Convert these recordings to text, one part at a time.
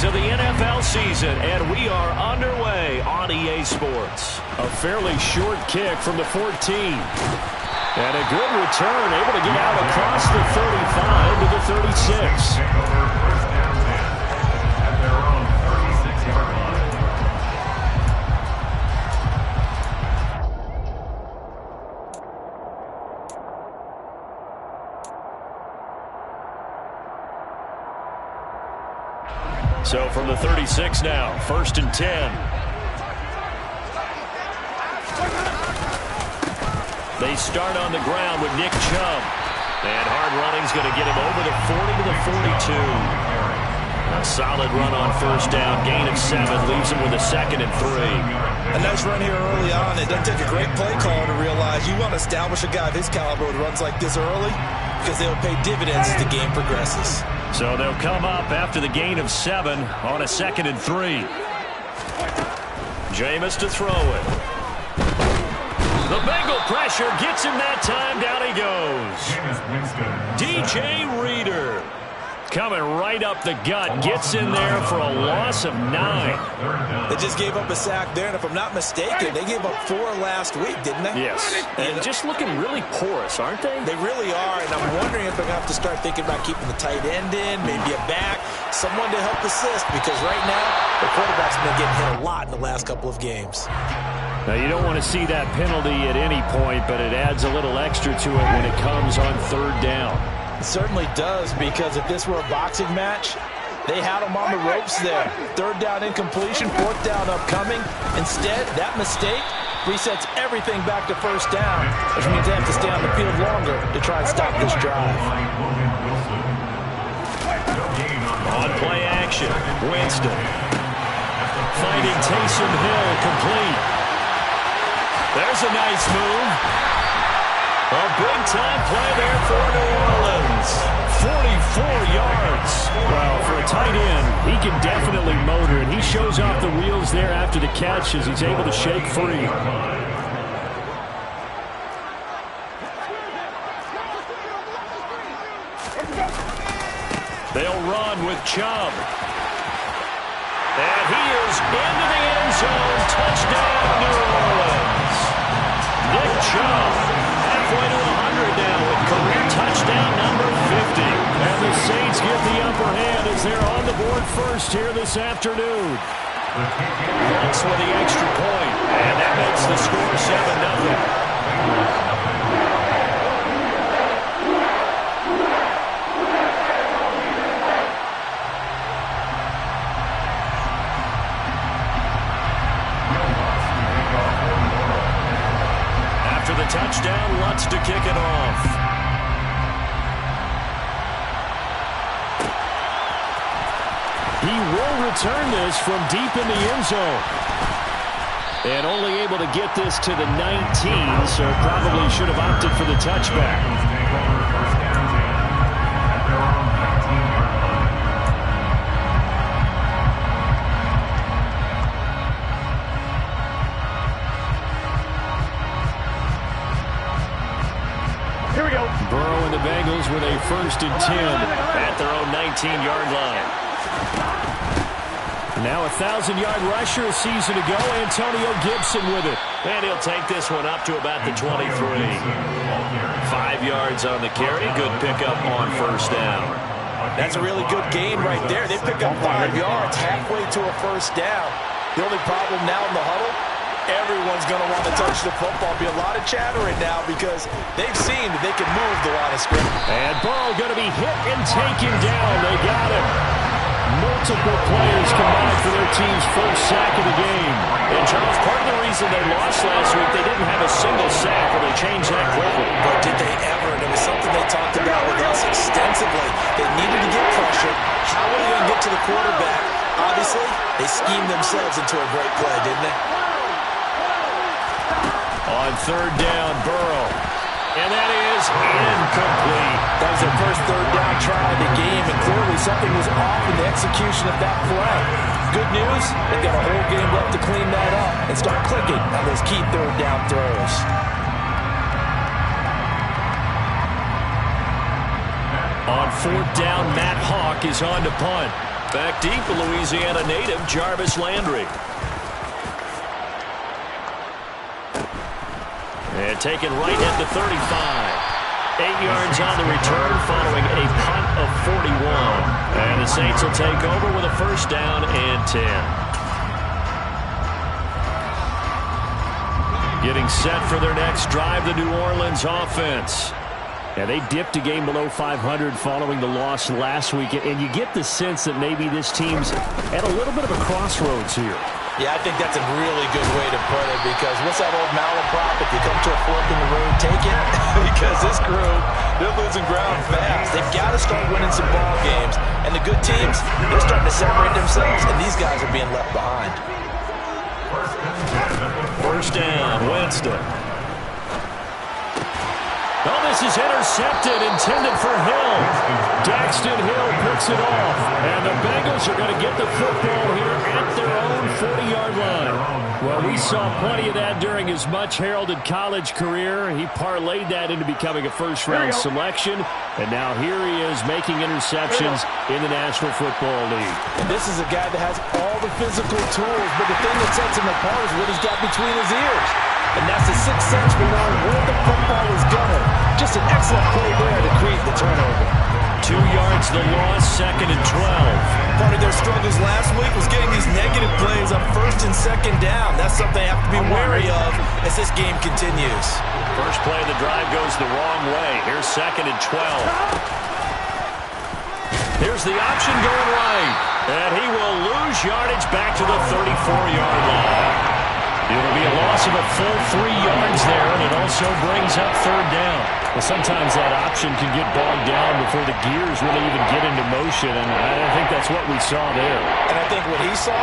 weeks of the NFL season, and we are underway on EA Sports. A fairly short kick from the 14. And a good return, able to get out across the 35 to the 36. So from the 36 now, 1st and 10. They start on the ground with Nick Chubb. And hard running's going to get him over the 40 to the 42. A solid run on 1st down. Gain of 7 leaves him with a 2nd and 3. A nice run here early on. It doesn't take a great play caller to realize you want to establish a guy of his caliber with runs like this early because they'll pay dividends as the game progresses. So they'll come up after the gain of 7 on a 2nd and 3. Jameis to throw it. The Bengal pressure gets him that time. Down he goes. DJ Reader coming right up the gut. Gets in there for a loss of 9. They just gave up a sack there, and if I'm not mistaken, they gave up 4 last week, didn't they? Yes. And just looking really porous, aren't they? They really are, and I'm wondering if they're going to have to start thinking about keeping the tight end in, maybe a back, someone to help assist, because right now, the quarterback's been getting hit a lot in the last couple of games. Now, you don't want to see that penalty at any point, but it adds a little extra to it when it comes on 3rd down. It certainly does, because if this were a boxing match, they had him on the ropes there. 3rd down incompletion, 4th down upcoming. Instead, that mistake resets everything back to 1st down, which means they have to stay on the field longer to try and stop this drive. On play action, Winston. Finding Taysom Hill complete. There's a nice move. A big-time play there for New Orleans. 44 yards. Well, for a tight end, he can definitely motor, and he shows off the wheels there after the catch as he's able to shake free. They'll run with Chubb. And he is into the end zone. Touchdown, New Orleans. Nick Chubb, halfway to 100 now with career touchdown number 50. And the Saints get the upper hand as they're on the board first here this afternoon. Looks for the extra point, and that makes the score 7-0. The touchdown, Lutz to kick it off. He will return this from deep in the end zone. And only able to get this to the 19, so probably should have opted for the touchback. Burrow and the Bengals with a 1st and 10 at their own 19-yard line. Now a 1,000-yard rusher a season ago, Antonio Gibson with it. And he'll take this one up to about the 23. 5 yards on the carry. Good pickup on 1st down. That's a really good gain right there. They pick up 5 yards halfway to a 1st down. The only problem now in the huddle, everyone's going to want to touch the football. Be a lot of chattering now because they've seen that they can move the line of scrimmage. And Burrow going to be hit and taken down. They got him. Multiple players combined for their team's first sack of the game. And Charles, part of the reason they lost last week, they didn't have a single sack, or they changed that quickly. But did they ever? And it was something they talked about with us extensively. They needed to get pressure. How are they going to get to the quarterback? Obviously, they schemed themselves into a great play, didn't they? On 3rd down, Burrow. And that is incomplete. That was their first 3rd down try of the game, and clearly something was off in the execution of that play. Good news, they've got a whole game left to clean that up and start clicking on those key 3rd down throws. On 4th down, Matt Hawk is on to punt. Back deep, a Louisiana native, Jarvis Landry. And taken right at the 35. 8 yards on the return following a punt of 41. And the Saints will take over with a first down and 10. Getting set for their next drive, the New Orleans offense. Yeah, they dipped a game below 500 following the loss last week. And you get the sense that maybe this team's at a little bit of a crossroads here. Yeah, I think that's a really good way to put it, because what's that old malaprop? If you come to a fork in the road, take it. Because this crew, they're losing ground fast. They've got to start winning some ball games. And the good teams, they're starting to separate themselves, and these guys are being left behind. First down, Winston. Oh, this is intercepted, intended for Hill. Daxton Hill picks it off. And the Bengals are going to get the football here at their own 40-yard line. Well, we saw plenty of that during his much-heralded college career. He parlayed that into becoming a first-round selection. And now here he is making interceptions in the National Football League. And this is a guy that has all the physical tools, but the thing that sets him apart is what he's got between his ears. And that's the sixth sense for knowing where the football is going. Just an excellent play there to create the turnover. 2 yards the loss, 2nd and 12. Part of their struggles last week was getting these negative plays on 1st and 2nd down. That's something they have to be wary of as this game continues. First play of the drive goes the wrong way. Here's 2nd and 12. Here's the option going right. And he will lose yardage back to the 34-yard line. It'll be a loss of a full 3 yards there, and it also brings up 3rd down. Well, sometimes that option can get bogged down before the gears really even get into motion, and I think that's what we saw there. And I think what he saw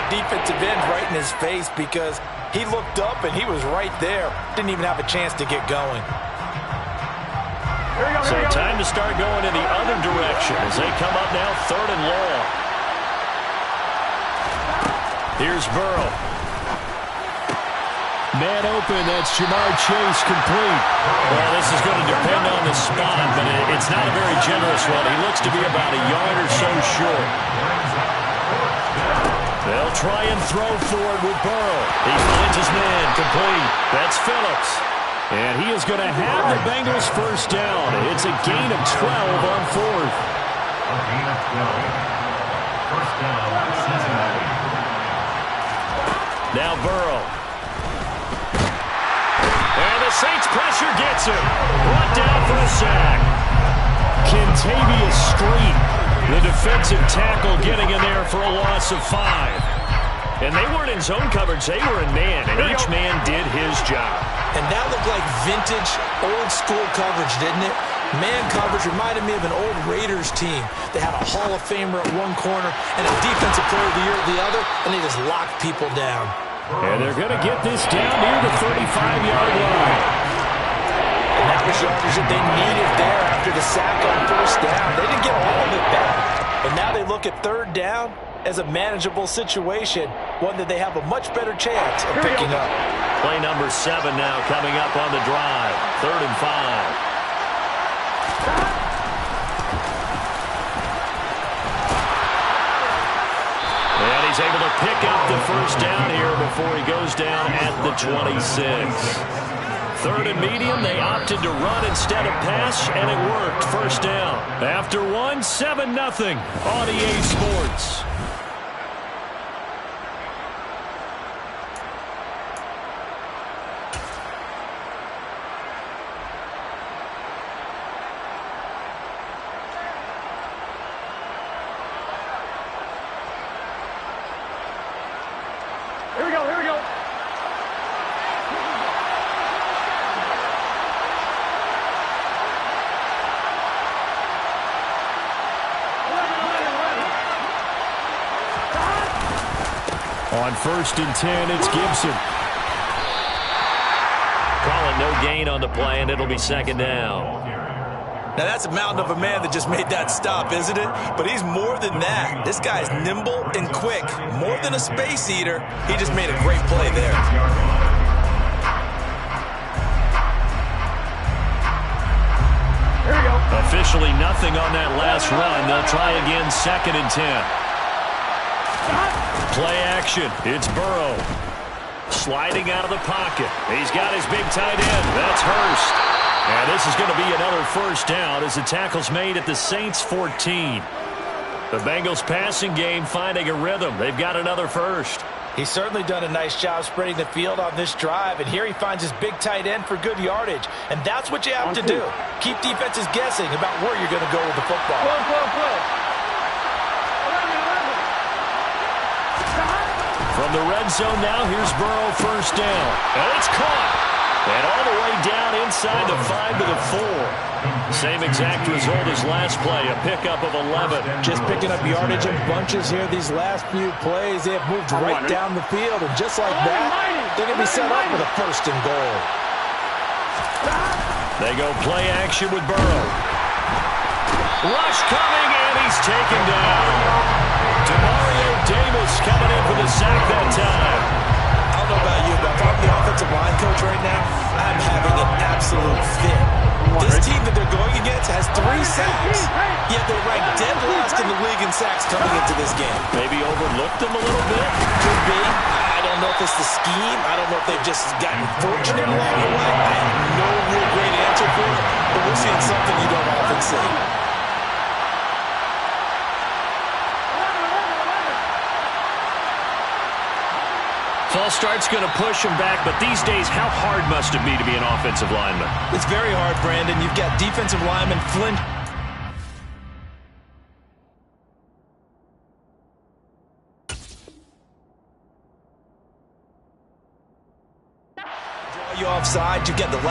defensive end right in his face, because he looked up and he was right there. Didn't even have a chance to get going. So time to start going in the other direction as they come up now 3rd and long. Here's Burrow. Man open, that's Jamar Chase complete. Well, this is going to depend on the spot, but it's not a very generous one. He looks to be about a yard or so short. They'll try and throw for it with Burrow. He finds his man complete. That's Phillips. And he is going to have the Bengals first down. It's a gain of 12 on 4th. Now Burrow. And the Saints pressure gets him. Brought down for a sack. Kentavious Street, the defensive tackle, getting in there for a loss of 5. And they weren't in zone coverage. They were in man, and each man did his job. And that looked like vintage, old-school coverage, didn't it? Man coverage reminded me of an old Raiders team. They had a Hall of Famer at one corner and a Defensive Player of the Year at the other, and they just locked people down. And they're going to get this down near the 35-yard line. And that was yardage that they needed there after the sack on 1st down. They didn't get all of it back. But now they look at 3rd down as a manageable situation, one that they have a much better chance of picking up. Play number 7 now coming up on the drive. 3rd and 5. And he's able to pick up the first down here before he goes down at the 26. 3rd and medium, they opted to run instead of pass, and it worked. First down. After 1, 7-0 on EA Sports. On 1st and 10, it's Gibson. Calling no gain on the play, and it'll be 2nd down. Now, that's a mountain of a man that just made that stop, isn't it? But he's more than that. This guy's nimble and quick. More than a space eater, he just made a great play there. Officially nothing on that last this run. They'll try again 2nd and 10. Play action. It's Burrow. Sliding out of the pocket. He's got his big tight end. That's Hurst. And this is going to be another first down as the tackle's made at the Saints' 14. The Bengals passing game finding a rhythm. They've got another first. He's certainly done a nice job spreading the field on this drive, and here he finds his big tight end for good yardage. And that's what you have to do. Keep defenses guessing about where you're going to go with the football. From the red zone now, here's Burrow, first down. And it's caught. And all the way down inside the 5 to the 4. Same exact result as last play, a pickup of 11. Just picking up yardage in bunches here these last few plays. They have moved right down the field, and just like that, they're going to be set up with a 1st and goal. They go play action with Burrow. Rush coming, and he's taken down. Demario Davis coming in for the sack that time. I don't know about you, but if I'm the offensive line coach right now, I'm having an absolute fit. This team that they're going against has 3 sacks, yet they're ranked dead last in the league in sacks coming into this game. Maybe overlooked them a little bit? Could be. I don't know if it's the scheme. I don't know if they've just gotten fortunate along the way. I have no real great answer for it, but we're seeing something you don't often see. False start's going to push him back, but these days, how hard must it be to be an offensive lineman? It's very hard, Brandon. You've got defensive linemen flinch. Draw you offside. You get the last.